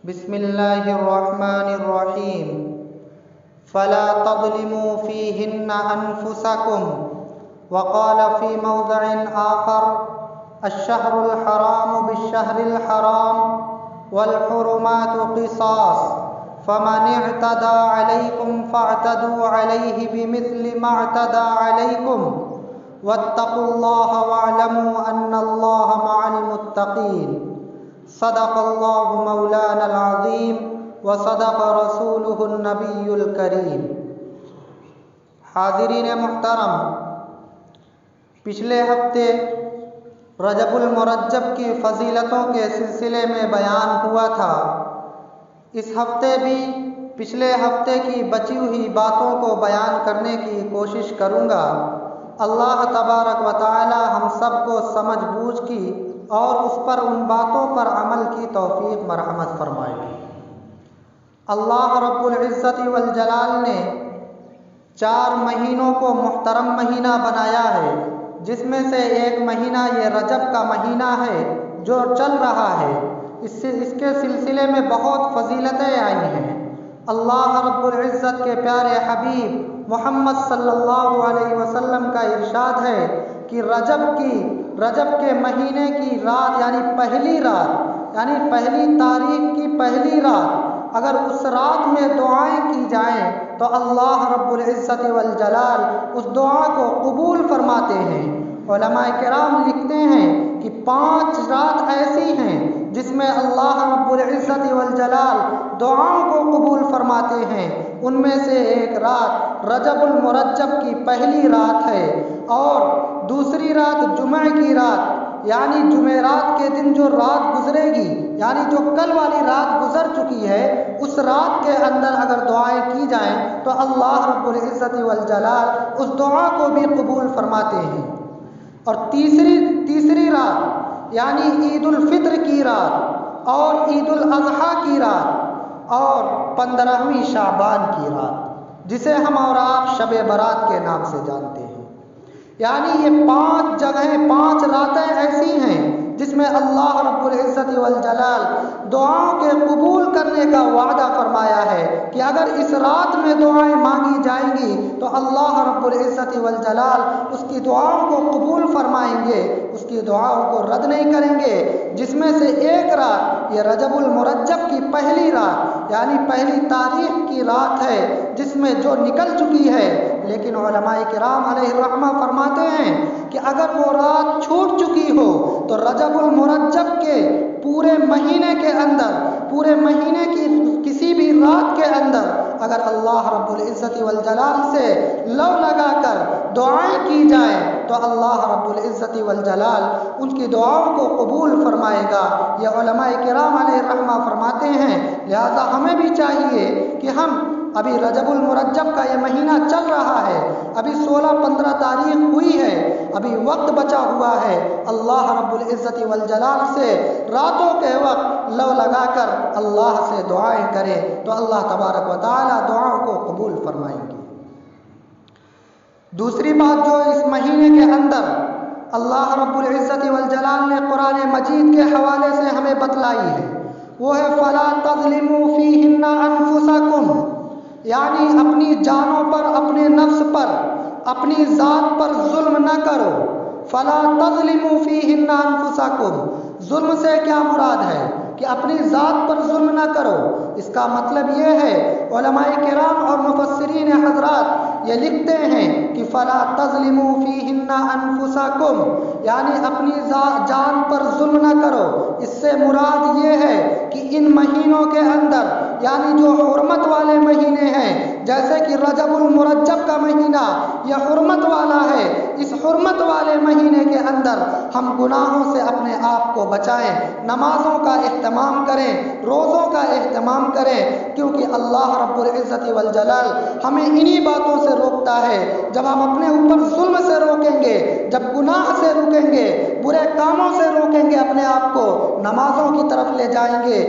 بسم الله الرحمن الرحيم فلا تظلموا فيهن أنفسكم. وقال في موضع آخر الشهر الحرام بالشهر الحرام والحرمات قصاص فمن اعتدى عليكم فاعتدوا عليه بمثل ما اعتدى عليكم واتقوا الله واعلموا أن الله مع المتقين. صدق اللہ مولانا العظیم وصدق رسولہ النبی الکریم. حاضرین محترم، پچھلے ہفتے رجب المرجب کی فضیلتوں کے سلسلے میں بیان ہوا تھا. اس ہفتے بھی پچھلے ہفتے کی بچی ہوئی باتوں کو بیان کرنے کی کوشش کروں گا. اللہ تبارک و تعالی ہم سب کو سمجھ بوجھ کی اور اس پر ان باتوں پر عمل کی توفیق مرحمت فرمائے. اللہ رب العزت والجلال نے 4 مہینوں کو محترم مہینہ بنایا ہے، جس میں سے ایک مہینہ یہ رجب کا مہینہ ہے جو چل رہا ہے. اس کے سلسلے میں بہت فضیلتیں آئی ہیں. اللہ رب العزت کے پیارے حبیب محمد صلی اللہ علیہ وسلم کا ارشاد ہے کہ رجب کے مہینے کی رات یعنی پہلی تاریخ کی پہلی رات، اگر اس رات میں دعائیں کی جائیں تو اللہ رب العزت والجلال اس دعا کو قبول فرماتے ہیں. علماء کرام لکھتے ہیں کہ 5 رات ایسی ہیں جس میں اللہ رب العزت والجلال دعاؤں کو قبول فرماتے ہیں. ان میں سے ایک رات رجب المرجب کی پہلی رات ہے، اور دوسری رات جمعہ کی رات یعنی جمعرات کے دن جو رات گزرے گی، یعنی جو کل والی رات گزر چکی ہے، اس رات کے اندر اگر دعائیں کی جائیں تو اللہ رب العزت والجلال اس دعا کو بھی قبول فرماتے ہیں. اور تیسری رات یعنی عید الفطر کی رات اور عید الاضحیٰ کی رات اور 15ویں شعبان کی رات، جسے ہم اور آپ شب برات کے نام سے جانتے ہیں. یعنی یہ 5 جگہیں 5 راتیں ایسی ہیں جس میں اللہ رب العزت والجلال دعاؤں کے قبول کرنے کا وعدہ فرمایا ہے کہ اگر اس رات میں دعائیں مانگی جائیں گی تو اللہ رب العزت والجلال اس کی دعاؤں کو قبول فرمائیں گے، اس کی دعاؤں کو رد نہیں کریں گے. جس میں سے ایک رات یہ رجب المرجب کی پہلی رات یعنی پہلی تاریخ کی رات ہے، جس میں جو نکل چکی ہے. لیکن علماء کرام علیہ الرحمہ فرماتے ہیں کہ اگر وہ رات چھوٹ چکی ہو تو رجب المرجب کے پورے مہینے کے اندر، پورے مہینے کی کسی بھی رات کے اندر اگر اللہ رب العزت والجلال سے لو لگا کر دعائیں کی جائیں تو اللہ رب العزت والجلال ان کی دعاؤں کو قبول فرمائے گا. یہ علماء کرام علیہ الرحمہ فرماتے ہیں. لہذا ہمیں بھی چاہیے کہ ہم ابھی رجب المرجب کا یہ مہینہ چل رہا ہے، ابھی 16-15 تاریخ ہوئی ہے، ابھی وقت بچا ہوا ہے. اللہ رب العزت والجلال سے راتوں کے وقت لو لگا کر اللہ سے دعائیں کریں تو اللہ تبارک و تعالی دعاؤں کو قبول فرمائیں گے. دوسری بات جو اس مہینے کے اندر اللہ رب العزت والجلال نے قرآن مجید کے حوالے سے ہمیں بتلائی ہے وہ ہے فَلَا تَظْلِمُوا فِيهِنَّ أَنفُسَكُمْ. یعنی اپنی جانوں پر، اپنے نفس پر، اپنی ذات پر ظلم نہ کرو. فَلَا تَظْلِمُوا فِيهِنَّ أَنفُسَكُمْ. ظلم سے کیا مراد ہے کہ اپنی ذات پر ظلم نہ کرو. اس کا مطلب یہ ہے، علماء کرام اور مفسرین حضرات یہ لکھتے ہیں کہ فَلَا تَظْلِمُوا فِيهِنَّ أَنفُسَكُمْ یعنی اپنی جان پر ظلم نہ کرو. اس سے مراد یہ ہے کہ ان مہینوں کے اندر یعنی جو حرمت والے مہینے ہیں، جیسے کہ رجب المرجب کا مہینہ یہ حرمت والا ہے، اس حرمت والے مہینے کے اندر ہم گناہوں سے اپنے آپ کو بچائیں، نمازوں کا اہتمام کریں، روزوں کا اہتمام کریں، کیونکہ اللہ رب العزت والجلال ہمیں انہی باتوں سے روکتا ہے. جب ہم اپنے اوپر ظلم سے روکیں گے، جب گناہ سے روکیں گے، برے کاموں سے روکیں گے، اپنے آپ کو نمازوں کی طرف لے جائیں گے،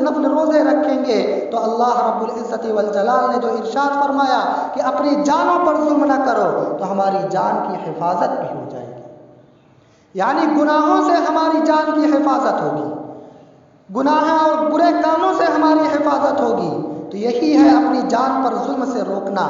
نفل روزے رکھیں گے، تو اللہ رب العزت والجلال نے جو ارشاد فرمایا کہ اپنی جانوں پر ظلم نہ کرو تو ہماری جان کی حفاظت بھی ہو جائے گی. یعنی گناہوں سے ہماری جان کی حفاظت ہوگی. گناہ اور برے کاموں سے ہماری حفاظت ہوگی، تو یہی ہے اپنی جان پر ظلم سے روکنا،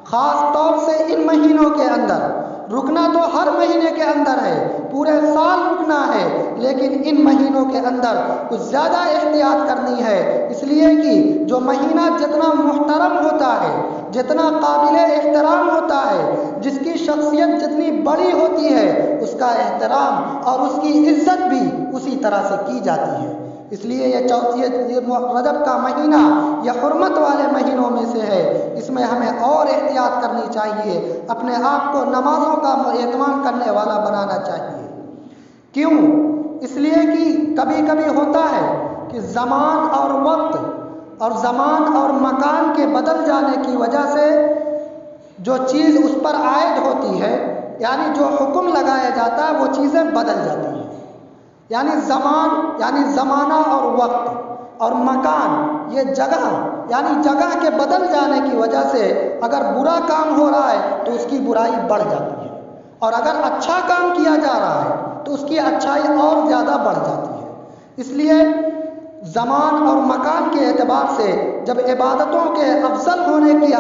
خاص طور سے ان مہینوں کے اندر۔ رکنا تو ہر مہینے کے اندر ہے، پورے سال رکنا ہے، لیکن ان مہینوں کے اندر کچھ زیادہ احتیاط کرنی ہے، اس لیے کہ جو مہینہ جتنا محترم ہوتا ہے، جتنا قابل احترام ہوتا ہے، جس کی شخصیت جتنی بڑی ہوتی ہے، اس کا احترام اور اس کی عزت بھی اسی طرح سے کی جاتی ہے۔ اس لیے یہ رجب کا مہینہ یہ حرمت والے مہینوں میں سے ہے، اس میں ہمیں اور احتیاط کرنی چاہیے، اپنے آپ کو نمازوں کا اہتمام کرنے والا بنانا چاہیے۔ کیوں؟ اس لیے کہ کبھی کبھی ہوتا ہے کہ زمان اور وقت اور زمان اور مکان کے بدل جانے کی وجہ سے جو چیز اس پر عائد ہوتی ہے، یعنی جو حکم لگایا جاتا ہے، وہ چیزیں بدل جاتی ہیں۔ یعنی زمان یعنی زمانہ اور وقت اور مکان، یہ جگہ یعنی جگہ کے بدل جانے کی وجہ سے اگر برا کام ہو رہا ہے تو اس کی برائی بڑھ جاتی ہے، اور اگر اچھا کام کیا جا رہا ہے تو اس کی اچھائی اور زیادہ بڑھ جاتی ہے۔ اس لیے زمان اور مکان کے اعتبار سے جب عبادتوں کے افضل ہونے کی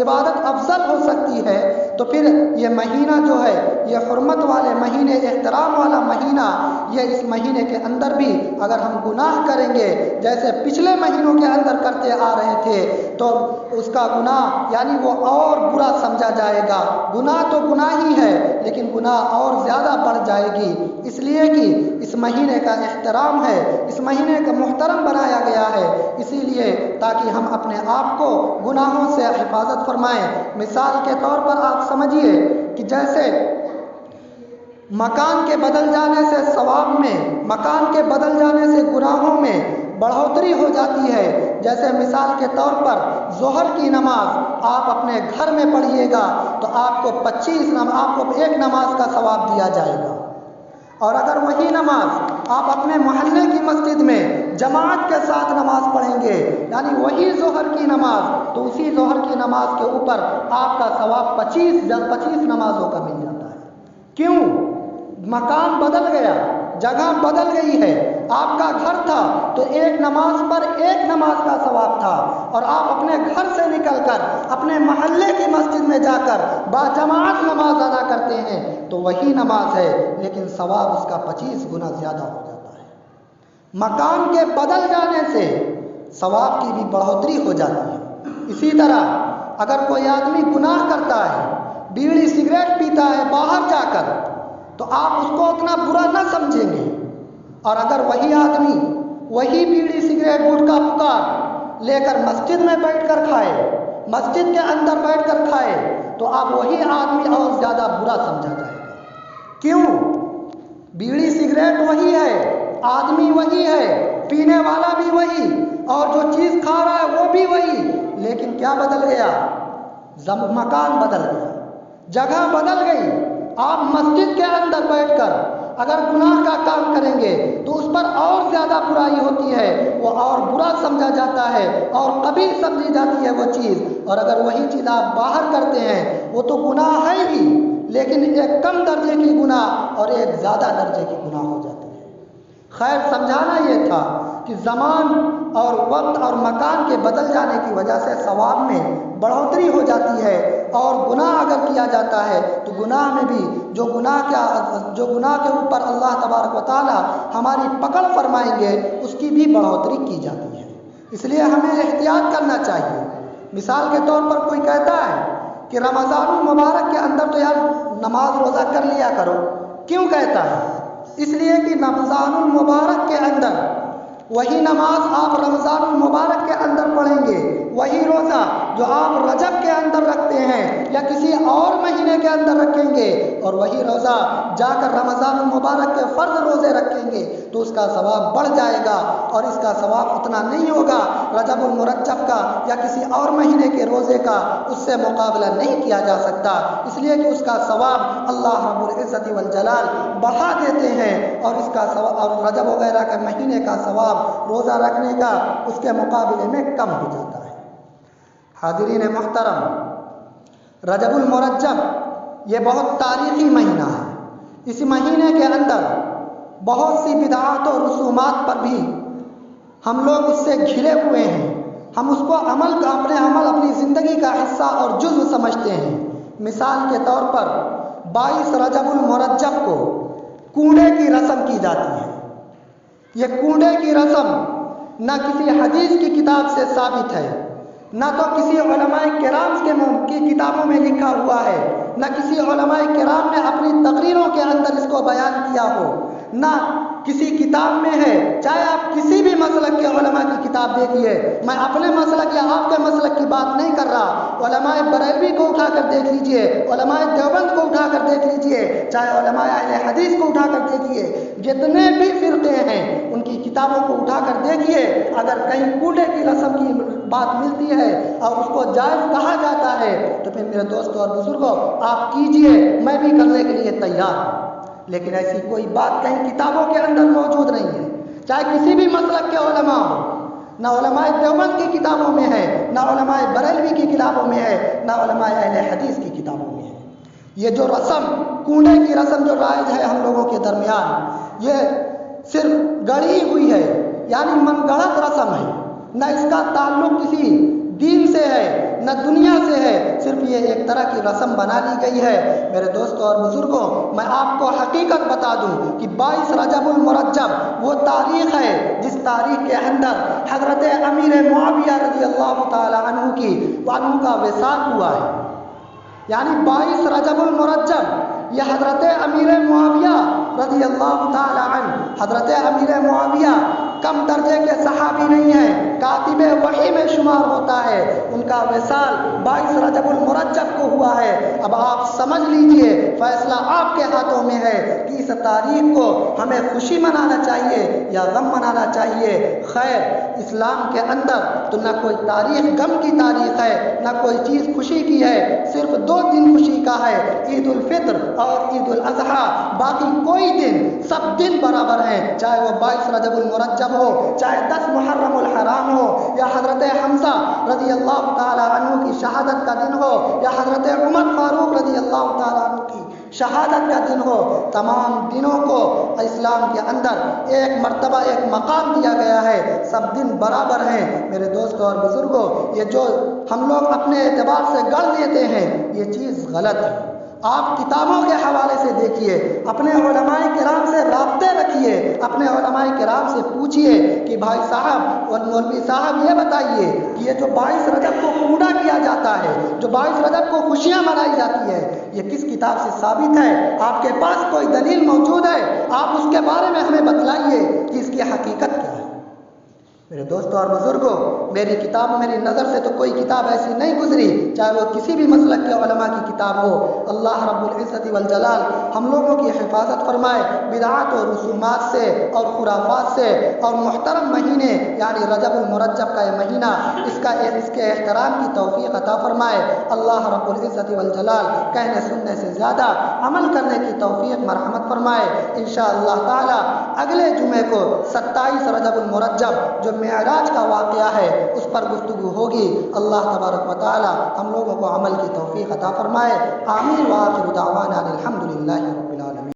عبادت افضل ہو سکتی ہے، تو پھر یہ مہینہ جو ہے، یہ حرمت والے مہینے، احترام والا مہینہ، یہ اس مہینے کے اندر بھی اگر ہم گناہ کریں گے جیسے پچھلے مہینوں کے اندر کرتے آ رہے تھے، تو اس کا گناہ یعنی وہ اور برا سمجھا جائے گا۔ گناہ تو گناہ ہی ہے، لیکن گناہ اور زیادہ بڑھ جائے گی، اس لیے کہ اس مہینے کا احترام ہے، اس مہینے کا محترم بنایا گیا ہے، اسی لیے تاکہ ہم اپنے آپ کو گناہوں سے حفاظت فرمائیں۔ مثال کے طور پر آپ سمجھیے کہ جیسے مکان کے بدل جانے سے ثواب میں، مکان کے بدل جانے سے گناہوں میں بڑھوتری ہو جاتی ہے۔ جیسے مثال کے طور پر ظہر کی نماز آپ اپنے گھر میں پڑھیے گا تو آپ کو 1 نماز کا ثواب دیا جائے گا، اور اگر وہی نماز آپ اپنے محلے کی مسجد میں جماعت کے ساتھ نماز پڑھیں گے، یعنی وہی ظہر کی نماز، تو اسی ظہر کی نماز کے اوپر آپ کا ثواب 25 نمازوں کا مل جاتا ہے۔ کیوں؟ مکان بدل گیا، جگہ بدل گئی ہے۔ آپ کا گھر تھا تو 1 نماز پر 1 نماز کا ثواب تھا، اور آپ اپنے گھر سے نکل کر اپنے محلے کی مسجد میں جا کر باجماعت نماز ادا کرتے ہیں تو وہی نماز ہے، لیکن ثواب اس کا 25 گنا زیادہ ہو جاتا ہے۔ مکان کے بدل جانے سے ثواب کی بھی بڑھوتری ہو جاتی ہے۔ اسی طرح اگر کوئی آدمی گناہ کرتا ہے، بیڑی سگریٹ پیتا ہے باہر جا کر، تو آپ اس کو اتنا برا نہ سمجھیں گے، اور اگر وہی آدمی وہی بیڑی سگریٹ گٹکا پکار لے کر مسجد میں بیٹھ کر کھائے، مسجد کے اندر بیٹھ کر کھائے، تو آپ وہی آدمی اور زیادہ برا سمجھا جائے گا۔ کیوں؟ بیڑی سگریٹ وہی ہے، آدمی وہی ہے، پینے والا بھی وہی، اور جو چیز کھا رہا ہے وہ بھی وہی، لیکن کیا بدل گیا؟ مکان بدل گیا، جگہ بدل گئی۔ آپ مسجد کے اندر بیٹھ کر اگر گناہ کا کام کریں گے تو اس پر اور زیادہ برائی ہوتی ہے، وہ اور برا سمجھا جاتا ہے اور قبیح سمجھی جاتی ہے وہ چیز، اور اگر وہی چیز آپ باہر کرتے ہیں وہ تو گناہ ہے ہی، لیکن ایک کم درجے کی گناہ اور ایک زیادہ درجے کی گناہ ہو جاتی ہے۔ خیر، سمجھانا یہ تھا کہ زمان اور وقت اور مکان کے بدل جانے کی وجہ سے ثواب میں بڑھوتری ہو جاتی ہے، اور گناہ اگر کیا جاتا ہے تو گناہ میں بھی جو گناہ کے اوپر اللہ تبارک و تعالی ہماری پکڑ فرمائیں گے اس کی بھی بڑھوتری کی جاتی ہے۔ اس لیے ہمیں احتیاط کرنا چاہیے۔ مثال کے طور پر کوئی کہتا ہے کہ رمضان المبارک کے اندر تو یار نماز روزہ کر لیا کرو، کیوں کہتا ہے؟ اس لیے کہ رمضان المبارک کے اندر وہی نماز آپ رمضان المبارک کے اندر پڑھیں گے، وہی روزہ جو آپ رجب کے اندر رکھتے ہیں یا کسی اور مہینے کے اندر رکھیں گے، اور وہی روزہ جا کر رمضان المبارک کے فرض روزے رکھیں گے تو اس کا ثواب بڑھ جائے گا، اور اس کا ثواب اتنا نہیں ہوگا رجب المرجب کا یا کسی اور مہینے کے روزے کا، اس سے مقابلہ نہیں کیا جا سکتا، اس لیے کہ اس کا ثواب اللہ رب العزت والجلال بڑھا دیتے ہیں، اور اس کا ثواب اور رجب وغیرہ کے مہینے کا ثواب روزہ رکھنے کا اس کے مقابلے میں کم ہو جاتا ہے۔ حاضرین محترم، رجب المرجب یہ بہت تاریخی مہینہ ہے۔ اس مہینے کے اندر بہت سی بدعات و رسومات پر بھی ہم لوگ اس سے گھرے ہوئے ہیں، ہم اس کو اپنی زندگی کا حصہ اور جزو سمجھتے ہیں۔ مثال کے طور پر 22 رجب المرجب کو کنڈے کی رسم کی جاتی ہے۔ یہ کنڈے کی رسم نہ کسی حدیث کی کتاب سے ثابت ہے، نہ تو کسی علماء کرام کی کتابوں میں لکھا ہوا ہے، نہ کسی علماء کرام نے اپنی تقریروں کے اندر اس کو بیان کیا ہو، نہ کسی کتاب میں ہے۔ چاہے آپ کسی بھی مسلک کے علماء کی کتاب دیکھیے، میں اپنے مسلک یا آپ کے مسلک کی بات نہیں کر رہا، علماء بریلوی کو اٹھا کر دیکھ لیجئے، علماء دیوبند کو اٹھا کر دیکھ لیجئے، چاہے علماء اہل حدیث کو اٹھا کر دیکھیے، جتنے بھی فرقے ہیں ان کی کتابوں کو اٹھا کر دیکھیے، اگر کہیں کنڈے کی رسم کی بات ملتی ہے اور اس کو جائز کہا جاتا ہے تو پھر میرے دوستوں اور بزرگوں آپ کیجئے، میں بھی کرنے کے لیے تیار ہوں۔ لیکن ایسی کوئی بات کہیں کتابوں کے اندر موجود نہیں ہے، چاہے کسی بھی مسلک کے علماء ہوں، نہ علماء دیوبند کی کتابوں میں ہے، نہ علماء بریلوی کی کتابوں میں ہے، نہ علماء اہل حدیث کی کتابوں میں ہے۔ یہ جو رسم کنڈے کی رسم جو رائج ہے ہم لوگوں کے درمیان، یہ صرف گڑھی ہوئی ہے، یعنی من گڑت رسم ہے، نہ اس کا تعلق کسی دین سے ہے نہ دنیا سے ہے، صرف یہ ایک طرح کی رسم بنا لی گئی ہے۔ میرے دوستوں اور بزرگوں، میں آپ کو حقیقت بتا دوں کہ 22 رجب المرجب وہ تاریخ ہے جس تاریخ کے اندر حضرت امیر معاویہ رضی اللہ تعالی عنہ کا وصال ہوا ہے۔ یعنی 22 رجب المرجب یہ حضرت امیر معاویہ رضی اللہ تعالی عنہ، حضرت امیر معاویہ کم درجے کے صحابی نہیں ہیں، کاتب وحی میں شمار ہوتا ہے، ان کا وصال 22 رجب المرجب کو ہوا ہے۔ اب آپ سمجھ لیجئے، فیصلہ آپ کے ہاتھوں میں ہے کہ اس تاریخ کو ہمیں خوشی منانا چاہیے یا غم منانا چاہیے۔ خیر، اسلام کے اندر تو نہ کوئی تاریخ غم کی تاریخ ہے، نہ کوئی چیز خوشی کی ہے، صرف 2 دن خوشی کا ہے، عید الفطر اور عید الاضحیٰ، باقی کوئی دن، سب دن برابر ہیں، چاہے وہ 22 رجب المرجب ہو، چاہے 10 محرم الحرام ہو، یا حضرت حمزہ رضی اللہ تعالی عنہ کی شہادت کا دن ہو، یا حضرت عمر فاروق رضی اللہ تعالی عنہ کی شہادت کا دن ہو۔ تمام دنوں کو اسلام کے اندر ایک مرتبہ ایک مقام دیا گیا ہے، سب دن برابر ہیں۔ میرے دوستوں اور بزرگوں، یہ جو ہم لوگ اپنے اعتبار سے گڑھ لیتے ہیں یہ چیز غلط ہے۔ آپ کتابوں کے حوالے سے دیکھیے، اپنے علماء کرام سے رابطے رکھیے، اپنے علماء کرام سے پوچھئے کہ بھائی صاحب اور مولوی صاحب یہ بتائیے کہ یہ جو 22 رجب کو کنڈا کیا جاتا ہے، جو 22 رجب کو خوشیاں منائی جاتی ہے، یہ کس کتاب سے ثابت ہے؟ آپ کے پاس کوئی دلیل موجود ہے؟ آپ اس کے بارے میں ہمیں بتلائیے کہ اس کی حقیقت کیا ہے۔ میرے دوستوں اور بزرگوں، میری نظر سے تو کوئی کتاب ایسی نہیں گزری، چاہے وہ کسی بھی مسلک کے علماء کی کتاب ہو۔ اللہ رب العزت والجلال ہم لوگوں کی حفاظت فرمائے بدعات اور رسومات سے اور خرافات سے، اور محترم مہینے یعنی رجب المرجب کا یہ مہینہ، اس کے احترام کی توفیق عطا فرمائے۔ اللہ رب العزت والجلال کہنے سننے سے زیادہ عمل کرنے کی توفیق مرحمت فرمائے۔ انشاءاللہ تعالی اگلے جمعے کو 27 رجب المرجب جو معراج کا واقعہ ہے اس پر گفتگو ہوگی۔ اللہ تبارک و تعالی ہم لوگوں کو عمل کی توفیق عطا فرمائے۔ آمین وآخر دعوانا الحمدللہ۔